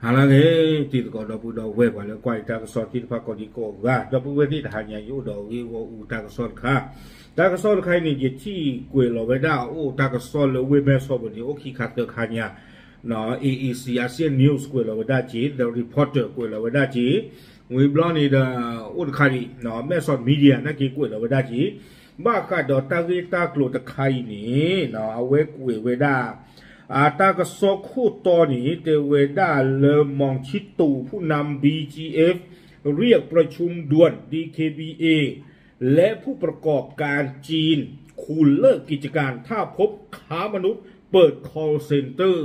ฮาลังเฮติดก่อนดอปูดอเวบวันแล้วกวยตากสอนติดพักก่อนดีก็ว่าดอปูเวที่ทหารอยู่ดอกวิวอูตากสอนค่ะตากสอนใครนี่จะที่กวยเราไว้ได้โอ้ตากสอนเลยเวบแม่สอบบนี้โอเคคัดเตอร์ขันยาเนาะ AEC อาเซียนนิวส์กวยเราไว้ได้จี The Reporter กวยเราไว้ได้จีวิบลอนี่เดออุดคารีเนาะแม่สอนมีเดียนักกีกวยเราไว้ได้จีบ้าค่ะดอตาเวตากลัวตะไคร่นี่เนาะเอาไว้กวยไว้ได้ตากสอคู่ตอนนี้เตเวด้าเลมองชิตูผู้นำ BGF เรียกประชุมด่วน DKBA และผู้ประกอบการจีนคูลเลิกกิจการถ้าพบค้ามนุษย์เปิด call center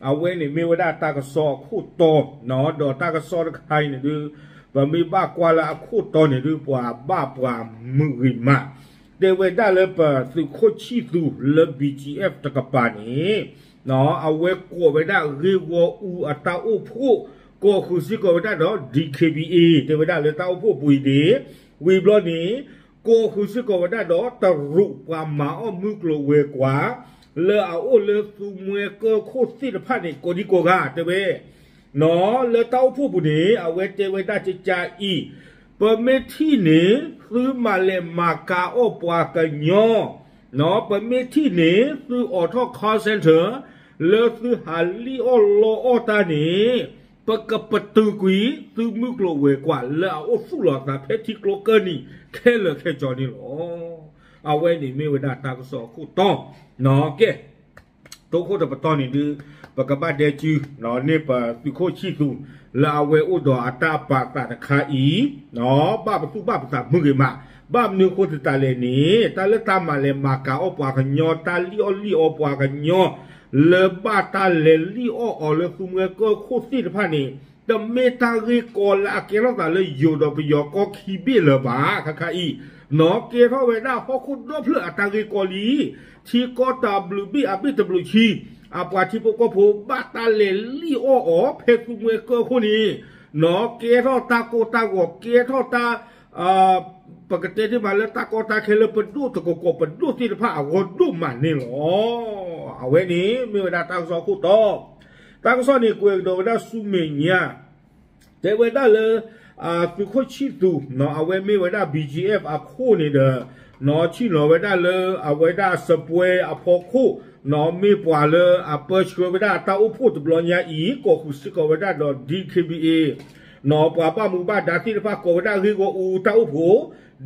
เอาไว้ในเมวด้าตากสอคู่ตอเนาะดอตากสอใครเนี่ยดูว่ามีบ้ากว่าละคู่ตอเนี่ยดูว่าบ้ากว่ามือริมาเตเวด้าเลยเปิดสุโคชิตูเล BGF ตะกปานี้เนาะเอาไว้กลัวไว้ได้เรียกว่าอูอัตตาอูผู้ก็คือสิกว่าไว้ได้เนาะ DKBA แต่ไว้ได้เลยตาอูผู้ปุยดีวีบล้อนี้ก็คือสิกว่าไว้ได้เนาะตะรุความหมาอ้อมมือกลัวเวกว่าเลอเอาโอเลอซูมวยก็โคตรสิทธิ์พันนี่ก็ดีกว่าแต่เว้เนาะเลอตาอูผู้ปุยดีเอาไว้เจไว้ได้จะจ่าอีเปิดเมที่นี้ซื้อมาเลมากาโอปวากันยอเนาะเปิดเมที่นี้ซื้อออโต้คอลเซ็นเตอร์เลซื้อหาลีโอโลโอตานี่ปกปตือกุยซื้อมือกลัวเวกว่าแล้วเอาสู้หลอดตาเพชรที่กลัวเกินนี่แค่เลยแค่จอนี่หรอเอาไว้นี่ไม่เวลาตากสอคู่ต้องเนาะเก้ตัวโคตรปตอนนี่ดูปกบ้าเดจูเนาะเนี่ยปะตุโคชิตุแล้วเอาไว้อุดอัตตาปากตาคาอีเนาะบ้าประตูบ้าประสามือมาบ้ามนิวโคตรตาเลนี่ตาเลตามาเลมากาอปวากันยอตาลีโอปวากันยอเลบาตาเลลีโอเลฟุมเงก็โคตรสิทธิ์พันนี่แต่เมตาริโกลาเกลตาเลยูดอปยอก็คีบีเลบาคาอีเนาะเกทเวด้าพอคุณดอเพลอตาริโกลีที่ก็ตาบลูบีอาบิตบลูชีอาปาทิปก็ผูบาตาเลลีโอเพฟุมเงก็คนนี้เนาะเกทตาโกตาโกเกทตาปกติที่มาแล้วตาโกตาเคลเป็นดูตะโกโกเป็นดูที่ผ้าเอาดูมันนี่หรอเอาไว้นี้มีเวลาตั้งสองคู่ต่อตั้งสองนี่กูเองโดนได้สุเมียแต่เวลาเลยคือโคชิตูเนาะเอาไว้มีเวลา BGF อาคู่นี่เด้อเนาะที่เนาะเวลาเลยเอาไว้ได้สปวยพอคู่เนาะมีปวาเลยเปิดช่วยเวลาตาอุพูดตบลอนยาอีก็คือสิกเวลาดอ DKBA เนาะปวาป้ามูบ้าดาที่ผ้าโกเวลาคือก็อูตาอุพู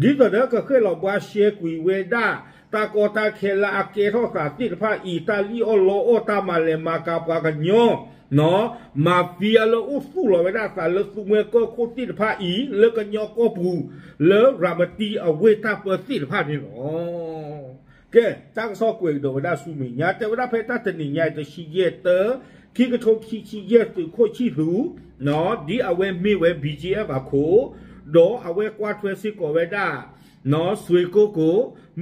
ดีต่อเด็กก็เคยหลอกว่าเชียกุยเวด้าตาโกตาเคลาอาเกทอสาติดผ้าอิตาลีโอโลโอตามาเลมากาปากันโยเนาะมาเฟียเลอุสุลเวด้าสารเลสุเมก็โคติดผ้าอีเลกันโยก็ปูเลรามตีเอาเวตาเปอร์ติดผ้านี่หรอแกตั้งซอกเวกโดเวด้าสุมิญาแต่เวด้าเพต้าตนิญาจะชิเยเตอร์คิกระทบชิเยตุโคชิรูเนาะดีเอาเวมีเว BGF อะโคโดเอาไว้กวาดเฟสิกเวด้าเนาะสวยโกโก้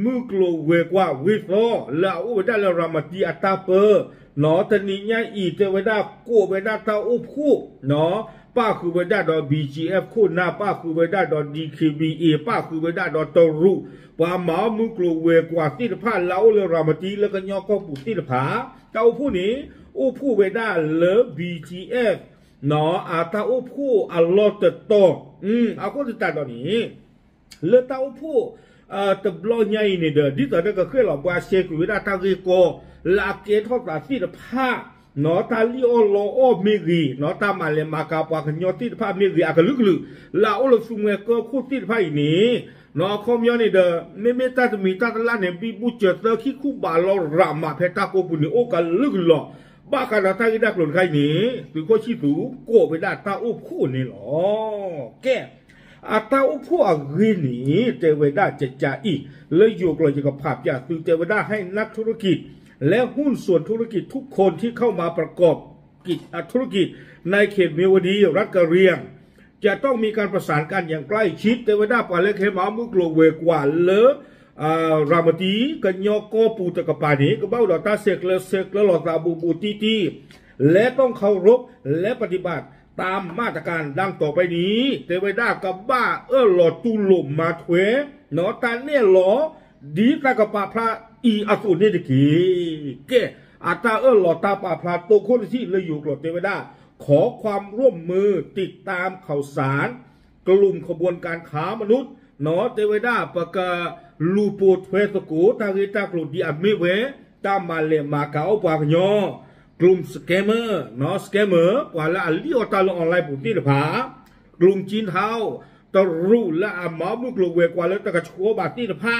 มือกลัวเวกว่าวิโซแล้วอุบด้าแล้วรามาตีอัตตาเปอร์เนาะตอนนี้เนี่ยอีเตเวด้ากู้เวด้าตาอุบคู่เนาะป้าคือเวด้าดอ BGF คู่หน้าป้าคือเวด้าดอ DKBA ป้าคือเวด้าดอตรุป้าหมามือกลัวเวกว่าติดผ้าเล้าแล้วรามาตีแล้วก็ยอก็ปุติดผ้าเจ้าผู้นี้อุบคู่เวด้าเล BGF เนาะอาตาอุบคู่อัลลอฮ์เตโตเอาก็ติดตามตอนนี้เลตาอุผู้ตบลอใหญ่เนี่ยเด้อดิตอนนั้นก็เคยหลอกว่าเชกุวิดาตาริโกลาเกทอตาสิทผ้านอตาลิโอโลโอเมรีนอตามาเลมากาปาขยอติดผ้าเมรีอากลึกลึกลาโอลซุเมก็คู่ติดผ้าอีนี้นอคอมยอเนี่ยเด้อเมตาตมีตาตลาเนี่ยบีบุเจเตอร์ขี้คู่บาลอรามาเพตาโกปุนิโอกาลึกหล่อบ้าการตากิดากหล่นใครนี้คือโคชิตุโกไปได้ตาอุคู่นี่หรอแกอาตาอุพวกรีนี่เจเวด้าจะจ่าอีเลยอยู่กลอยกับภาพอยากซื้อเจเวด้าให้นักธุรกิจและหุ้นส่วนธุรกิจทุกคนที่เข้ามาประกอบกิจธุรกิจในเขตเมียวดีรัฐกะเหรี่ยงจะต้องมีการประสานกันอย่างใกล้ชิดเจเวด้าปาเลเคมามุกโลเวกว่าเลรามตีกันยอกอปูตะกปานีก็เบ้าดอตาเสกเลหลอดตาบูตีและต้องเคารพและปฏิบัติตามมาตรการดังต่อไปนี้เทวดากับบ้าหลอดตุลมมาถวยเนาะตาเนี่ยหลอดีตากปะพระอีอสุนิดกีเกอาตาหลอดตาปะพระโตคนที่เลยอยู่กลดเทวดา ขอความร่วมมือติดตามข่าวสารกลุ่มขบวนการค้ามนุษย์เนาะเทวดาปะกาลูปูเทสกูตาริตากลุดีอเมเวตามาเลมาเกาปากญอกลุ่มสแกมเมอร์เนาะสแกมเมอร์กว่าละอัลลิโอตาลออนไลน์ปุ่นที่ผากลุ่มจีนเทาตะรุและอามามุกลเวกว่าแล้วตะกะชัวบาที่ผ้า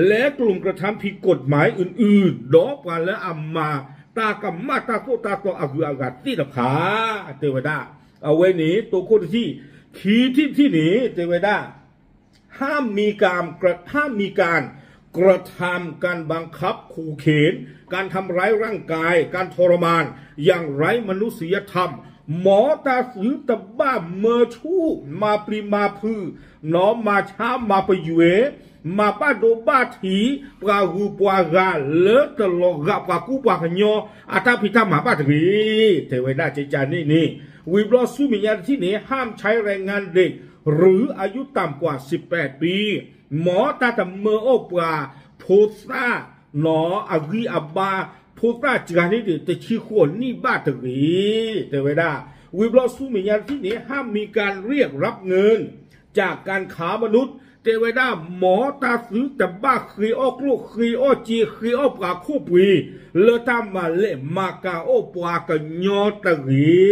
และกลุ่มกระทำผิดกฎหมายอื่นๆดอกว่าและอามาตากำมาตาโคตาโตอากุอากาที่ผาเทวดาเอาไว้นี้ตัวคนที่ขีที่หนีเทวดาห้ามมีการกระทำการบังคับขู่เข็นการทำร้ายร่างกายการทรมานอย่างไร้มนุษยธรรมหมอตาสือตะบ้าเมอชูมาปรีมาพือน้อมมาช้ามาไปอยู่มาป้าโดบ้าถีปราหูปวากาเลตลอกกับปากูปากญออาตาพิธามาป้าถีเทวดาเจจานี่วิบลอสุมิญาที่นี้ห้ามใช้แรงงานเด็กหรืออายุต่ำกว่า18 ปีหมอตาตะเมอโอปราโพสาหนออากีอับบาโพสาจการนี้แต่ชีขวนนี่บ้าถีเทวดาวิบลอสุมิญาที่นี้ห้ามมีการเรียกรับเงินจากการค้ามนุษย์เทวดาหมอตาซื้อแต่บ้าคีออกลูกคีออจีคีออกปากคู่ปีเลตามาเลมากาโอปวากญอตรี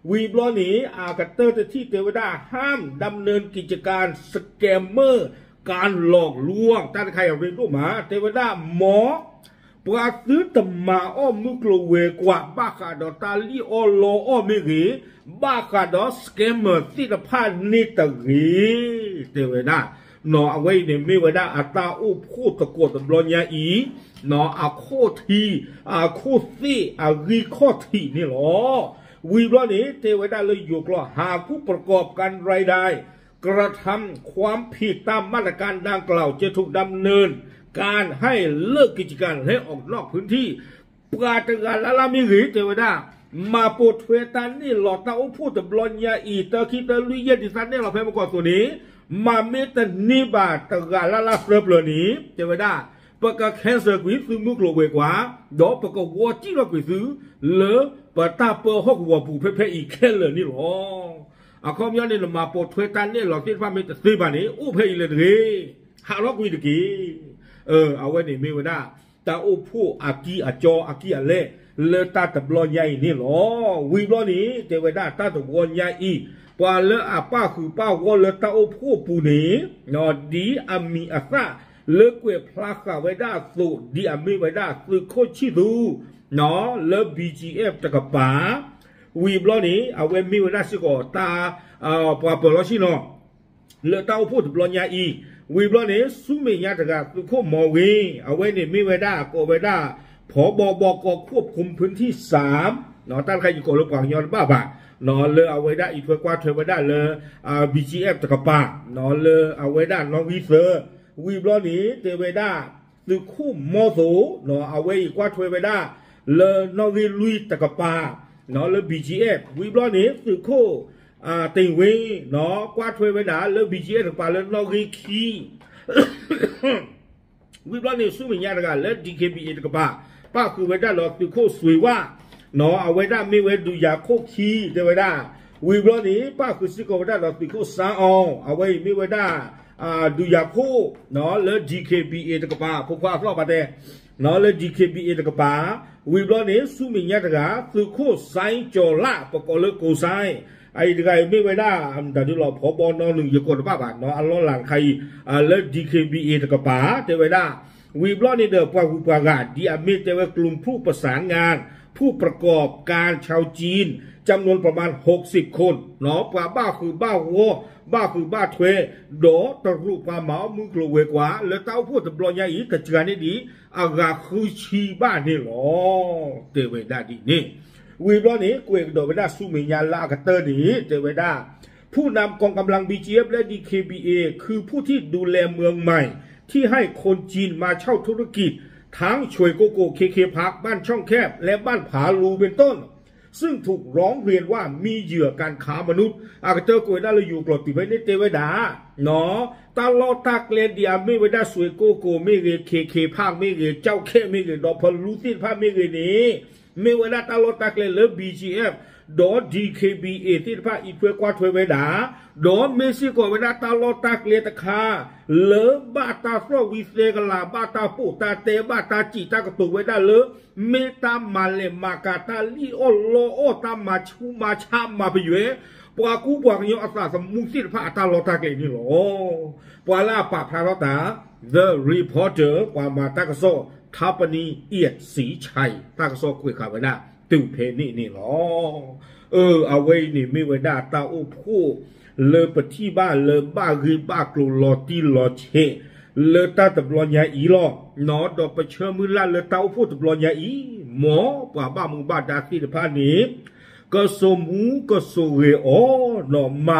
วีบลอนี้อากาเตอร์ที่เทวดาห้ามดำเนินกิจการสแกมเมอร์การหลอกลวงท่านใครอยากเรียนรู้มาเทวดาหมอปราซื้อตมาอ้อมมุกโลเวกว่าบ้าคาดอตาลีโอโลอ้อมิรีบ้าคาดอสแกมเมอร์ที่จะพานิตรีเทวดาหนอเอาไว้ในเมวดาอัตาอุพูดตะโกนตบลอนยาอีหนออาโคทีอาโคซีอารีโคทีนี่หรอวีบลอนี้เทวดาเลยอยู่กลัวหากผู้ประกอบการรายได้กระทำความผิดตามมาตรการดังกล่าวจะถูกดำเนินการให้เลิกกิจการและออกนอกพื้นที่ปราตการละลามิริเทวดามาโปรดเวตันนี่หลอดตาอุพูดตบลอนยาอีตะคิตะลุยเยดิสันเนี่ยเราเพิ่มมาก่อนตัวนี้มาเมตันนิบาตการละลาเฟลเบลนี้เทวดาปะกะแคนเซอร์กุยซื้อมุกโลเวกว่าดอกปะกะวัวจีเรากุยซื้อเลอปะตาเปอฮอกวัวปูเพๆอีกแค่เลยนี่หรออาคอมยันนี่มาโปรดเวตันเนี่ยหลอดที่พระเมตซื้อบานี้อุเพอีเลยดีหาล็อกกุยตะกี้เอาไว้ในเมวดาตาอุพูอากีอาจออากีอาเล่เลตาตะบลอนใหญ่นี่หรอวีบลอนี้เทวดาตาตะบลอนใหญ่อีปาเลอาป้าคือป้าวอเลตาอุพูปูนีนอดีอามีอาซาเลกเวพลาคาเวดาสุดีอามีเวดาสุโคชิดูนอเลบีจีเอฟตะกะปาวีบลอนี้เอาไว้มีเวดาสิโกตาปาเปลอชิโนเลตาอุพูตะบลอนใหญ่อีวีบลอนี้สุเมียตะกะสุโคมอวีเอาไว้ในมีเวดาโกเวดาผบบอกควบคุมพื้นที่3นอตั้งใครอยู่กรมการยอนบ้าบ่านอเลเอาไว้ได้อีกเพื่อกว่าเทวดาเลยBGF ตะกะปานอเลเอาไว้ได้นอวีเซอร์วีบลอนี้เทวดาตึกคู่มอสูนอเอาไว้อีกกว่าเทวดาเลนอวีลุยตะกะปานอเล BGF วีบลอนี้ตึกคู่ติงวีนอกว่าเทวดาเล BGF ตะกะปาเลนอวีคีวีบลอนี้สุมิญญาตะกะเล DKBA ตะกะปาป้าคือเวดาหลอกคือโคสวยว่าหนอเอาเวดาไม่เวดูยาโคคีเดเวดาวีบลอนี้ป้าคือสิโกเวดาหลอกคือโคซาอองเอาไว้ไม่เวดาดูยาโคหนอเล GKBA ตะกะปาพวกว่าฟลอปาเตหนอเล GKBA ตะกะปาวีบลอนี้สุมิญญาตะกะคือโคไซจอละปะกอเลโกไซไอ้ตะกะไม่เวดาแต่ดูหลอกพบนอ1ยกดป้าบาทหนออัลลอหลังใครเล GKBA ตะกะปาเดเวดาวีบลอนี่เดอปวากุปากาดีอามิเตวกลุ่มผู้ประสานงานผู้ประกอบการชาวจีนจำนวนประมาณ60 คนหนอปลาบ้าคือบ้าวัวบ้าคือบ้าเทวโดตรุปาหมามือกลัวเวกว่าแล้วเต้าพูดตบลอยใหญ่อีกจานนี้ดีอากาคือชีบ้านนี่หรอเตเวดาดีนี่วีบลอนี้กวยโดเวดาสุมิญาลากาเตอร์นี้เตเวดาผู้นำกองกำลัง BGF และ DKBA คือผู้ที่ดูแลเมืองใหม่ที่ให้คนจีนมาเช่าธุรกิจทั้งช่วยโกโก้เคพาร์คบ้านช่องแคบและบ้านผาลูเป็นต้นซึ่งถูกร้องเรียนว่ามีเหยื่อการค้ามนุษย์อากาเตอร์กวยน่าเลยอยู่กลอดติไว้ในเตวดาเนาะตลอดตากเลนเดียไม่ไว้ได้ช่วยโกโก้ไม่เกเคพาร์คไม่เกเจ้าแค่ไม่เกดอกพลูซินพาไม่เกนี้ไม่ไว้ได้ตลอดตากเลนเลิฟ BGF ดอ DKBA ที่พระอีเพื่อกว่าถวยเวดาดอเมซิโกเวดาตาลอตาเกลียตะคาเลอบาตาฟรวิเซกลาบาตาปูตาเตบาตาจิตากตุเวดาเลเมตามาเลมากาตาลีโอโลโอตามาชูมาชามมาไปเยปวากูปวากยออาสาสมุสิพระตาลอตาเกลีนี่หรอปวาลาปะพระตา The Reporter ปวามาตากโซทัปนีเอียดสีชัยตากโซคุยข่าวเวดาตุเพนี่หรอเอาไว้นี่ไม่เวดาตาอุพูเลอปที่บ้านเลอบ้ารีบ้ากลูลอตีลอเชเลอตาตบลอยาอีลอนอดอปเชมือละเลอตาอุพูตบลอยาอีหมอป่าบ้ามึงบ้าดาสีพานี้ก็สมูก็โซเรอหนอมา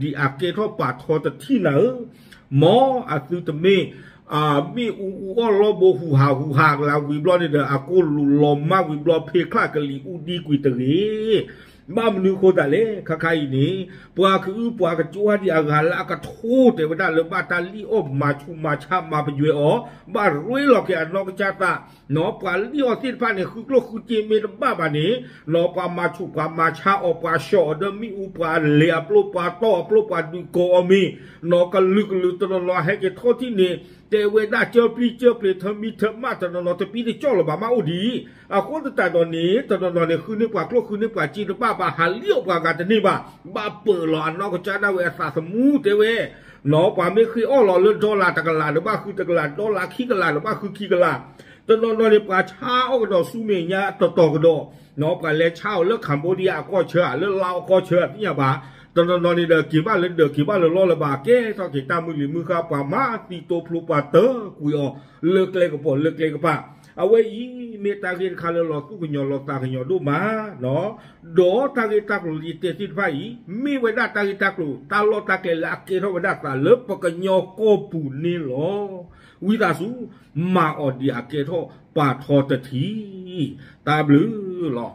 ดีอาเกทอปาทอตที่ไหนหมออาตุตเมมีก็รบหูหาลาวิบลอนี่เดออากูลุลอมมาวิบลอเพคลากะลีอูดีกุยตะเรบ้ามนูโคตะเลข้าใครนี่ปัวคือปัวกระจัวที่อาหารละกระทูเทวดาเลบาตาลีอมมาชุมาชามาไปอยู่บ้ารวยหลอกแกนอกจากตาหนอปัวลีอสิพานี่คือโลกคือเจเมดบ้าบานี่หนอปัวมาชุปัวมาชาอปัวชอเดมีอุปัวเลียปลุปัวโตปลุปัวดูโกอมีหนอกลึกตลอดให้แกโทษที่นี่แต่เวลาเจอปีเธอมีเธอมาตลอดแต่ปีที่จ่อหรือบามาอุดีคนแต่ตอนนี้คือนึกว่าโลกคือนึกว่าจีนบ้าหาเลี้ยวกว่ากันแต่นี่บ้าเปิดหลอนนอกจากนั้นเวลาสมูเตเวหนอป่าไม่คือเรื่องดอลลาร์ตะกลาหรือว่าคือตะกลาดอลลาร์ขี้กลาหรือว่าคือขี้กลาตอนนี้ป่าเช้ากระโดดซูเมียต่อกระโดดหนอป่าเลี้ยเช้าเลือกคัมโบเดียก็เชื่อเลือกลาวก็เชื่อนี่บ้าตอนนี้กี่บ้านเดินกี่บ้านล้อระบาเก้ตอนที่ตามือข้าป่ามาตีโตพลูป่าเตอกุยเลิกเลยกับปนเลิกเลยกับป่าเอาไว้เมตาเรียนคาร์ลอสุกยอลอตาขยอดูมาเนาะดอตาเกตากลุลิเตสิไฟมีเวดาตาเกตากลุตาลอตาเกลาเกทเวดาตาเลิปกยอโกปูนี่หรอวิตาสูมาอดีอาเกทปาทอตทีตาบลือหรอ